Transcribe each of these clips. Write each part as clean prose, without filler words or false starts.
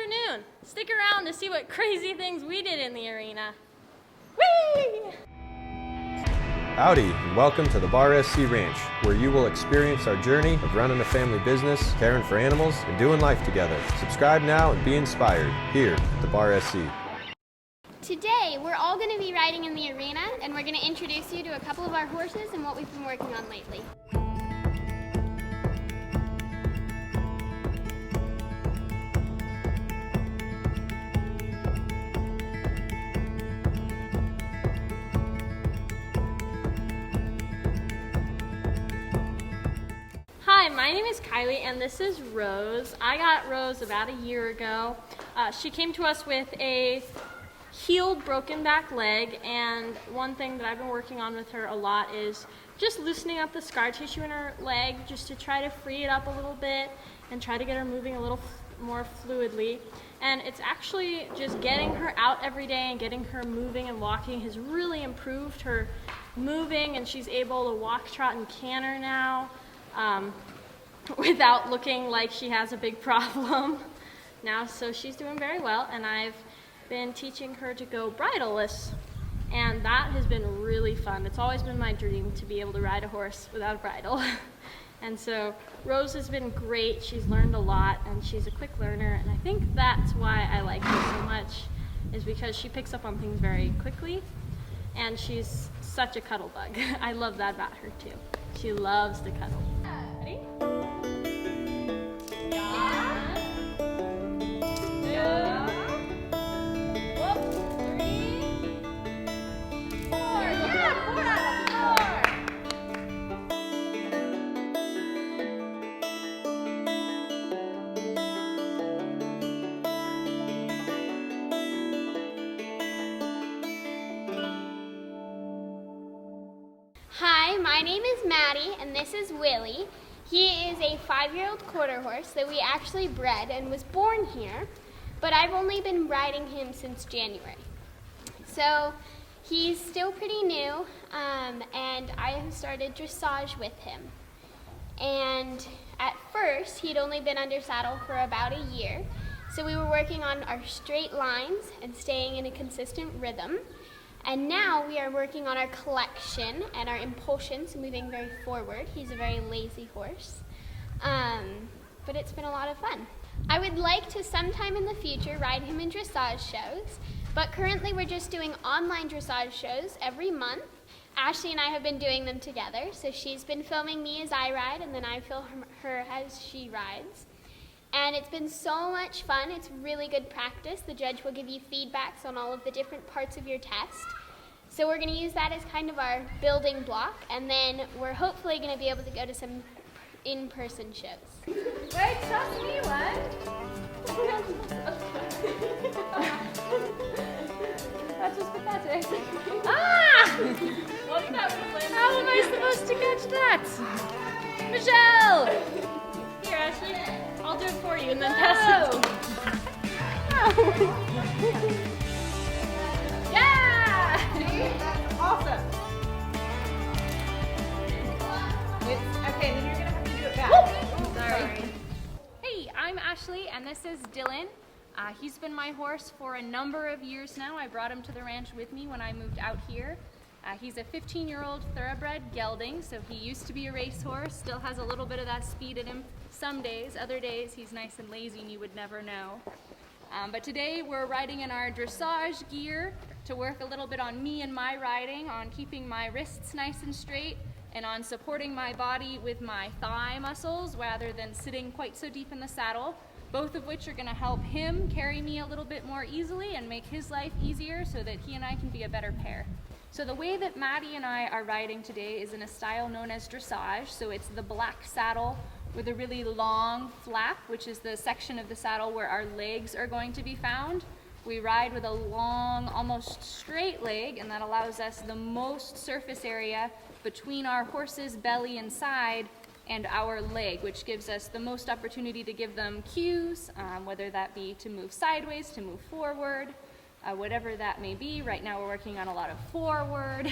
afternoon. Stick around to see what crazy things we did in the arena. Whee! Howdy, and welcome to the Bar SC Ranch, where you will experience our journey of running a family business, caring for animals, and doing life together. Subscribe now and be inspired here at the Bar SC. Today, we're all going to be riding in the arena, and we're going to introduce you to a couple of our horses and what we've been working on lately. Hi, my name is Kailey and this is Rose. I got Rose about a year ago. She came to us with a healed broken back leg, and one thing that I've been working on with her a lot is just loosening up the scar tissue in her leg just to try to free it up a little bit and try to get her moving a little more fluidly. And it's actually just getting her out every day and getting her moving and walking has really improved her moving, and she's able to walk, trot, and canter now. Without looking like she has a big problem now. So she's doing very well, and I've been teaching her to go bridleless, and that has been really fun. It's always been my dream to be able to ride a horse without a bridle. And so Rose has been great. She's learned a lot, and she's a quick learner, and I think that's why I like her so much, is because she picks up on things very quickly, and she's such a cuddle bug. I love that about her too. She loves to cuddle. Ready? Hi, my name is Maddi, and this is Willy. He is a 5-year-old quarter horse that we actually bred and was born here, but I've only been riding him since January. So he's still pretty new, and I have started dressage with him. And at first, he'd only been under saddle for about a year, so we were working on our straight lines and staying in a consistent rhythm. And now we are working on our collection and our impulsions, moving very forward. He's a very lazy horse, but it's been a lot of fun. I would like to sometime in the future ride him in dressage shows, but currently we're just doing online dressage shows every month. Ashley and I have been doing them together, so she's been filming me as I ride, and then I film her as she rides. And it's been so much fun. It's really good practice. The judge will give you feedbacks on all of the different parts of your test. So we're going to use that as kind of our building block, and then we're hopefully going to be able to go to some in-person shows. Wait, trust me, what? That was pathetic. Ah! How am I supposed to catch that? Michelle! Here, Ashley. I'll do it for you and then pass it. Yeah! That's awesome. Okay, then you're gonna have to do it back. Sorry. Hey, I'm Ashley, and this is Dylan. He's been my horse for a number of years now. I brought him to the ranch with me when I moved out here. He's a 15-year-old thoroughbred gelding, so he used to be a racehorse, still has a little bit of that speed in him some days. Other days he's nice and lazy and you would never know. But today we're riding in our dressage gear to work a little bit on me and my riding, on keeping my wrists nice and straight, and on supporting my body with my thigh muscles rather than sitting quite so deep in the saddle, both of which are going to help him carry me a little bit more easily and make his life easier so that he and I can be a better pair. So the way that Maddi and I are riding today is in a style known as dressage. So it's the black saddle with a really long flap, which is the section of the saddle where our legs are going to be found. We ride with a long, almost straight leg, and that allows us the most surface area between our horse's belly and side and our leg, which gives us the most opportunity to give them cues, whether that be to move sideways, to move forward, whatever that may be. Right now we're working on a lot of forward.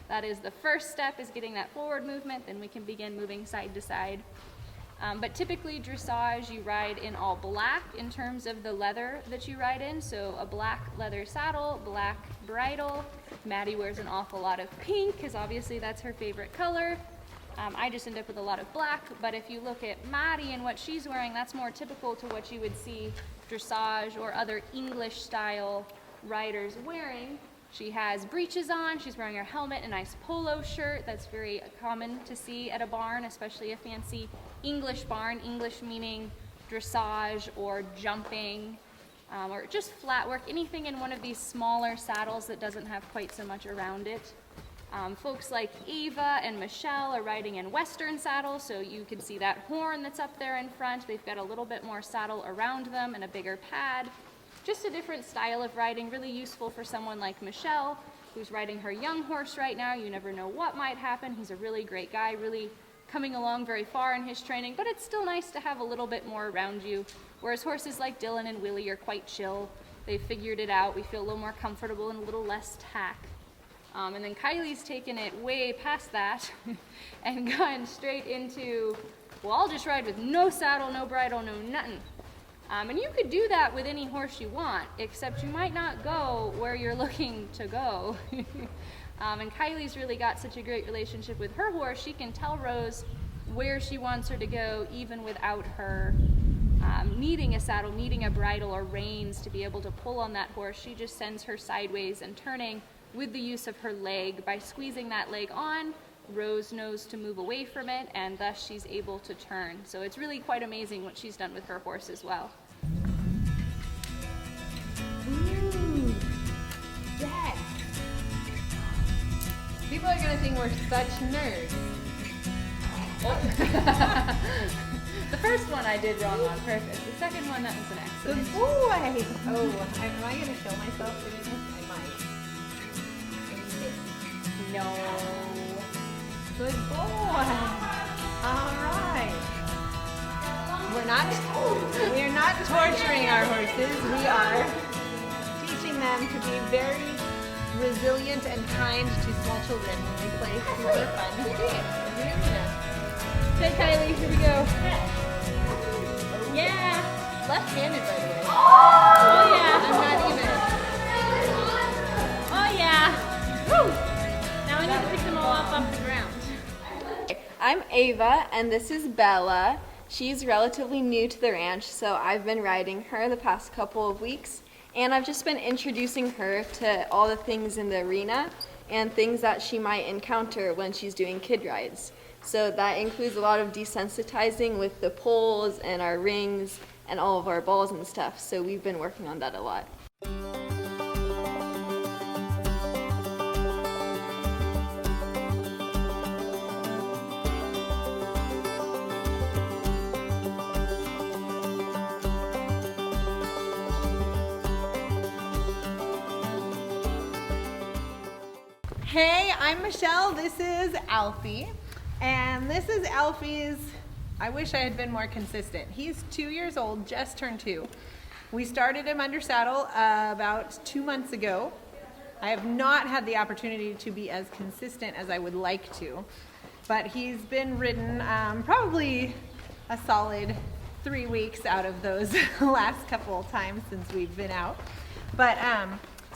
That is the first step, is getting that forward movement, then we can begin moving side to side. But typically dressage, you ride in all black in terms of the leather that you ride in. So a black leather saddle, black bridle. Maddi wears an awful lot of pink because obviously that's her favorite color. I just end up with a lot of black, but if you look at Maddi and what she's wearing, that's more typical to what you would see dressage or other English style riders wearing. She has breeches on, she's wearing her helmet, a nice polo shirt that's very common to see at a barn, especially a fancy English barn, English meaning dressage or jumping or just flat work, anything in one of these smaller saddles that doesn't have quite so much around it. Folks like Ava and Michelle are riding in Western saddles, so you can see that horn that's up there in front. They've got a little bit more saddle around them and a bigger pad. Just a different style of riding, really useful for someone like Michelle, who's riding her young horse right now. You never know what might happen. He's a really great guy, really coming along very far in his training, but it's still nice to have a little bit more around you. Whereas horses like Dylan and Willy are quite chill. They've figured it out. We feel a little more comfortable and a little less tack. And then Kailey's taken it way past that and gone straight into, well, I'll just ride with no saddle, no bridle, no nothing. And you could do that with any horse you want, except you might not go where you're looking to go. And Kailey's really got such a great relationship with her horse. She can tell Rose where she wants her to go, even without her needing a saddle, needing a bridle or reins to be able to pull on that horse. She just sends her sideways and turning with the use of her leg. By squeezing that leg on, Rose knows to move away from it, and thus she's able to turn. So it's really quite amazing what she's done with her horse as well. Ooh, Dad. People are gonna think we're such nerds. The first one I did wrong on purpose. The second one, that was an Good accident. boy. Oh, am I gonna kill myself doing this? I might. No. Good boy. All right. We're not torturing our horses. We are teaching them to be very resilient and kind to small children when we play super fun. Okay, Kailey, here we go. Yeah. Left-handed, by the way. Oh yeah. I'm not even. Oh yeah. Woo! Now I need to pick them all up off the ground. I'm Ava, and this is Bella. She's relatively new to the ranch, so I've been riding her the past couple of weeks, and I've just been introducing her to all the things in the arena and things that she might encounter when she's doing kid rides. So that includes a lot of desensitizing with the poles and our rings and all of our balls and stuff, so we've been working on that a lot. Hey, I'm Michelle. This is Alfie. And this is Alfie's, I wish I had been more consistent. He's 2 years old, just turned 2. We started him under saddle about 2 months ago. I have not had the opportunity to be as consistent as I would like to, but he's been ridden probably a solid 3 weeks out of those last couple of times since we've been out. But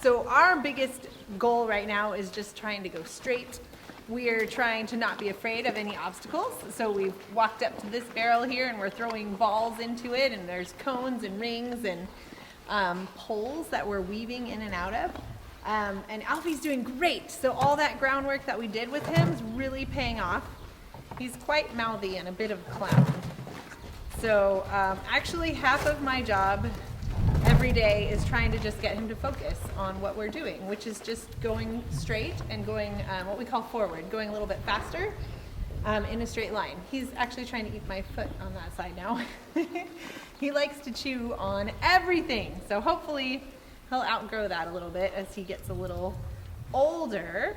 so our biggest goal right now is just trying to go straight. We're trying to not be afraid of any obstacles. So we've walked up to this barrel here and we're throwing balls into it, and there's cones and rings and poles that we're weaving in and out of. And Alfie's doing great. So all that groundwork that we did with him is really paying off. He's quite mouthy and a bit of a clown. So actually half of my job every day is trying to just get him to focus on what we're doing, which is just going straight and going what we call forward, going a little bit faster in a straight line. He's actually trying to eat my foot on that side now. He likes to chew on everything, so hopefully he'll outgrow that a little bit as he gets a little older.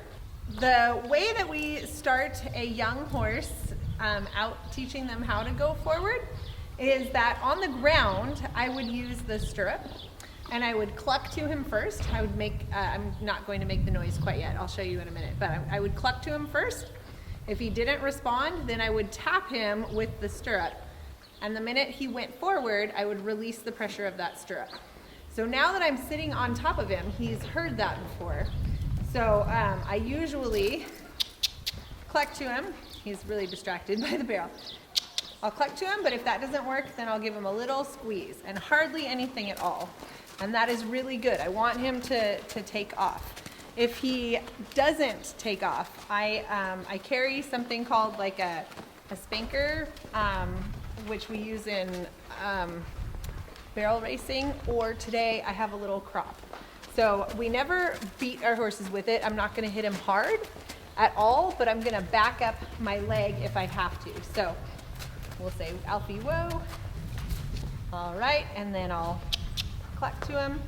The way that we start a young horse out teaching them how to go forward is that on the ground, I would use the stirrup and I would cluck to him first. I would make, I'm not going to make the noise quite yet, I'll show you in a minute, but I would cluck to him first. If he didn't respond, then I would tap him with the stirrup And the minute he went forward, I would release the pressure of that stirrup. So now that I'm sitting on top of him, he's heard that before. So I usually cluck to him. He's really distracted by the barrel. I'll cluck to him, but if that doesn't work, then I'll give him a little squeeze, and hardly anything at all. And that is really good. I want him to take off. If he doesn't take off, I carry something called like a spanker, which we use in barrel racing, or today I have a little crop. So we never beat our horses with it. I'm not gonna hit him hard at all, but I'm gonna back up my leg if I have to. So we'll say, Alfie, whoa. All right, and then I'll cluck to him,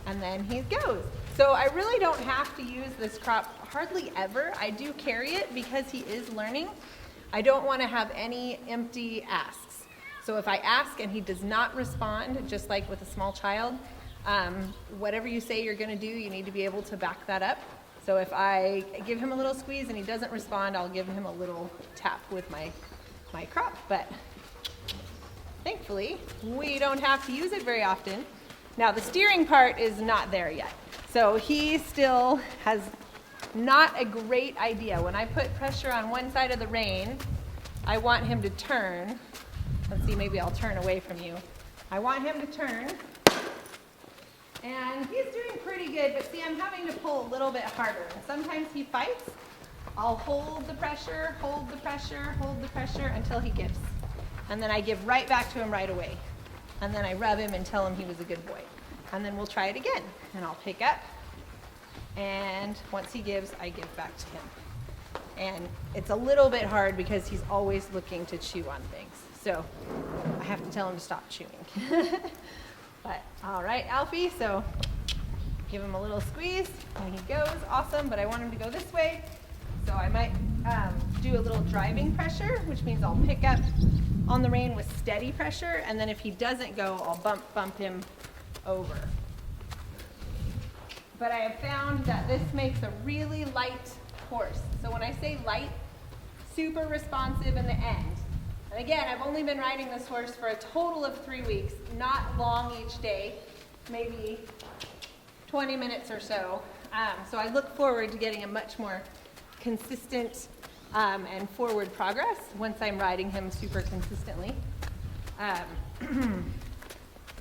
and then he goes. So I really don't have to use this crop hardly ever. I do carry it because he is learning. I don't want to have any empty asks. So if I ask and he does not respond, just like with a small child, whatever you say you're gonna do, you need to be able to back that up. So if I give him a little squeeze and he doesn't respond, I'll give him a little tap with my crop. But thankfully, we don't have to use it very often. Now the steering part is not there yet. So he still has not a great idea. When I put pressure on one side of the rein, I want him to turn. Let's see, maybe I'll turn away from you. I want him to turn. And he's doing pretty good, but see, I'm having to pull a little bit harder. Sometimes he fights. I'll hold the pressure, hold the pressure, hold the pressure until he gives. And then I give right back to him right away. And then I rub him and tell him he was a good boy. And then we'll try it again. And I'll pick up. And once he gives, I give back to him. And it's a little bit hard because he's always looking to chew on things. So I have to tell him to stop chewing. But all right, Alfie, so give him a little squeeze and he goes, awesome, but I want him to go this way. So I might do a little driving pressure, which means I'll pick up on the rein with steady pressure, and then if he doesn't go, I'll bump him over. But I have found that this makes a really light horse. So when I say light, super responsive in the end. And again, I've only been riding this horse for a total of 3 weeks, not long each day, maybe 20 minutes or so. So I look forward to getting a much more consistent and forward progress once I'm riding him super consistently.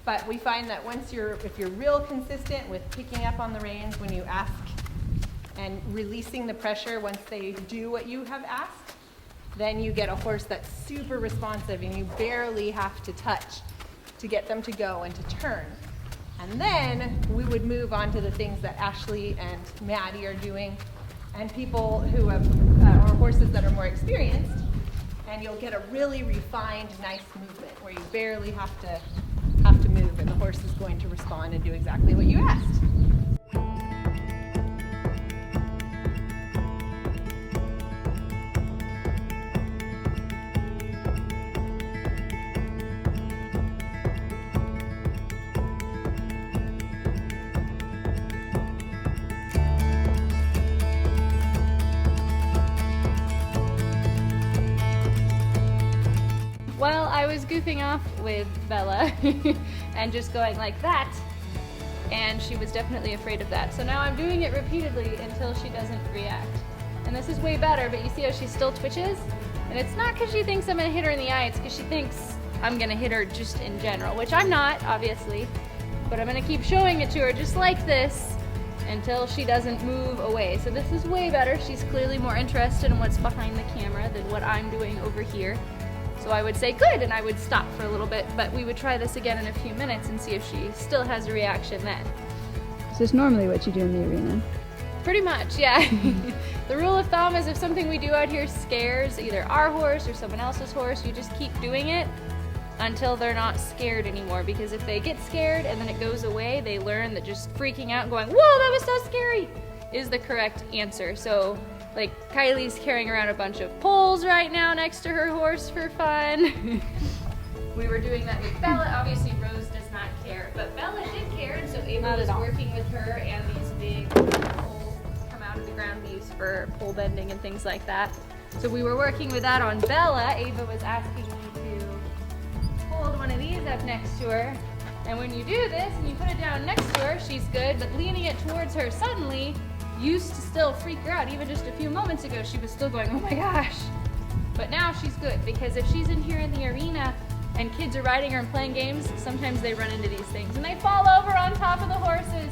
But we find that if you're real consistent with picking up on the reins when you ask and releasing the pressure once they do what you have asked, then you get a horse that's super responsive and you barely have to touch to get them to go and to turn. And then we would move on to the things that Ashley and Maddi are doing, and people who have, or horses that are more experienced, and you'll get a really refined, nice movement where you barely have to move, and the horse is going to respond and do exactly what you asked. Well, I was goofing off with Bella and just going like that, and she was definitely afraid of that. So now I'm doing it repeatedly until she doesn't react. And this is way better, but you see how she still twitches? And it's not because she thinks I'm gonna hit her in the eye, it's because she thinks I'm gonna hit her just in general, which I'm not, obviously. But I'm gonna keep showing it to her just like this until she doesn't move away. So this is way better. She's clearly more interested in what's behind the camera than what I'm doing over here. So I would say good, and I would stop for a little bit, but we would try this again in a few minutes and see if she still has a reaction then. Is this normally what you do in the arena? Pretty much, yeah. The rule of thumb is if something we do out here scares either our horse or someone else's horse, you just keep doing it until they're not scared anymore, because if they get scared and then it goes away, they learn that just freaking out and going, whoa, that was so scary, is the correct answer. So like Kailey's carrying around a bunch of poles right now next to her horse for fun. We were doing that with Bella. Obviously Rose does not care, but Bella did care, and so Ava was working with her, and these big poles come out of the ground we use for pole bending and things like that. So we were working with that on Bella. Ava was asking me to one of these up next to her. And when you do this and you put it down next to her, she's good, but leaning it towards her suddenly used to still freak her out. Even just a few moments ago, she was still going, oh my gosh. But now she's good, because if she's in here in the arena and kids are riding her and playing games, sometimes they run into these things and they fall over on top of the horses.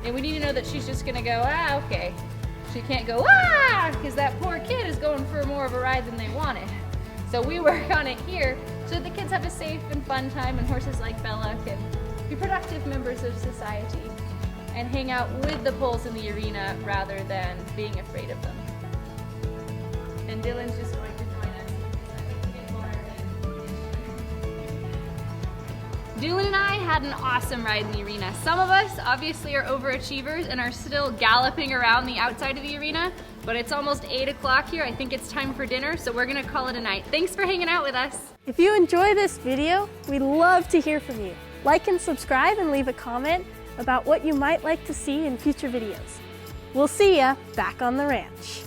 And we need to know that she's just gonna go, ah, okay. She can't go, ah, because that poor kid is going for more of a ride than they wanted. So we work on it here so that the kids have a safe and fun time and horses like Bella can be productive members of society and hang out with the poles in the arena rather than being afraid of them. And Dylan's just going to join us. Dylan and I had an awesome ride in the arena. Some of us obviously are overachievers and are still galloping around the outside of the arena, but it's almost 8 o'clock here. I think it's time for dinner, so we're gonna call it a night. Thanks for hanging out with us. If you enjoy this video, we'd love to hear from you. Like and subscribe and leave a comment about what you might like to see in future videos. We'll see ya back on the ranch.